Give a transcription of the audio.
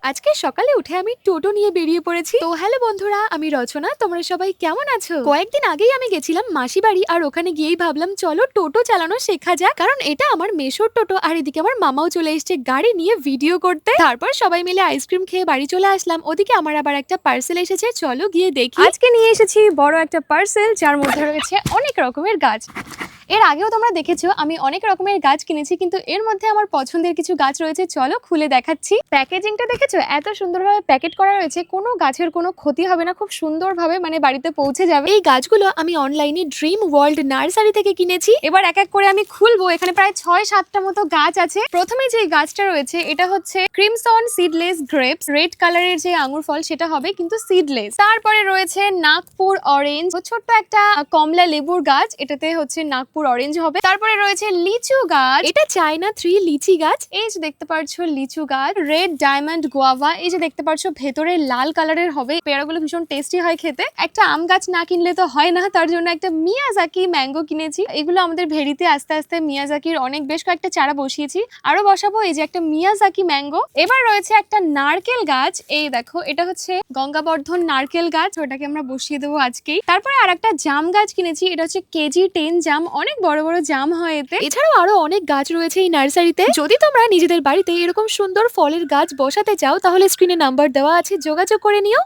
আজকে সকালে উঠে আমি টোটো নিয়ে বেরিয়ে পড়েছি। তো হ্যালো বন্ধুরা, আমি রচনা। তোমরা সবাই কেমন আছো? কয়েকদিন আগেই আমি গেছিলাম মাসি বাড়ি, আর ওখানে গিয়েই ভাবলাম চলো টোটো চালানো শেখা যাক, কারণ এটা আমার মেশোর টোটো। আর এদিকে আমার মামাও চলে এসেছে গাড়ি নিয়ে ভিডিও করতে। তারপর সবাই মিলে আইসক্রিম খেয়ে বাড়ি চলে আসলাম। ওদিকে আমার আবার একটা পার্সেল এসেছে, চলো গিয়ে দেখি। আজকে নিয়ে এসেছি বড় একটা পার্সেল, যার মধ্যে রয়েছে অনেক রকমের গাছ। এর আগেও তোমরা দেখেছো আমি অনেক রকমের গাছ কিনেছি, কিন্তু এর মধ্যে আমার পছন্দের কিছু গাছ রয়েছে, চলো খুলে দেখাচ্ছি। প্যাকেজিংটা দেখেছো, এত সুন্দরভাবে প্যাকেট করা রয়েছে, কোনো গাছের কোনো ক্ষতি হবে না, খুব সুন্দরভাবে মানে বাড়িতে পৌঁছে যাবে। এই গাছগুলো আমি অনলাইনে ড্রিম ওয়ার্ল্ড নার্সারি থেকে কিনেছি। এবার এক এক করে আমি খুলবো। এখানে প্রায় 6-7টা মতো গাছ আছে। প্রথমে যে গাছটা রয়েছে এটা হচ্ছে ক্রিমসন সিডলেস গ্রেপস, রেড কালারের যে আঙ্গুর ফল সেটা হবে, কিন্তু সিডলেস। তারপরে রয়েছে নাগপুর অরেঞ্জ, ছোট্ট একটা কমলা লেবুর গাছ, এটাতে হচ্ছে নাগপুর অরেঞ্জ হবে। তারপরে রয়েছে লিচু গাছ, এটা চায়না 3 লিচি গাছ। এই যে দেখতে পাচ্ছো লিচু গাছ। রেড ডায়মন্ড গোয়াভা, এই যে দেখতে পাচ্ছো ভেতরে লাল কালারের হবে। পেয়ারাগুলো ভীষণ টেস্টি হয় খেতে। একটা আম গাছ না কিনলে তো হয় না, তার জন্য একটা মিয়াজাকি ম্যাঙ্গো কিনেছি। এগুলো আমাদের ভেড়িতে আস্তে আস্তে মিয়াজাকির অনেক বেশ কয়েকটা চারা বসিয়েছি, আরো বসাবো। এই যে একটা মিয়াজাকি ম্যাঙ্গো। এবার রয়েছে একটা নারকেল গাছ, এই দেখো এটা হচ্ছে গঙ্গাবর্ধন নারকেল গাছ, ওটাকে আমরা বসিয়ে দেবো আজকেই। তারপরে আর একটা জাম গাছ কিনেছি, এটা হচ্ছে কেজি 10 জাম, অনেক বড় বড় জাম হয় এতে। এছাড়াও আরো অনেক গাছ রয়েছে এই নার্সারিতে। যদি তোমরা নিজেদের বাড়িতে এরকম সুন্দর ফলের গাছ বসাতে চাও, তাহলে স্ক্রিনে নাম্বার দেওয়া আছে, যোগাযোগ করে নিও।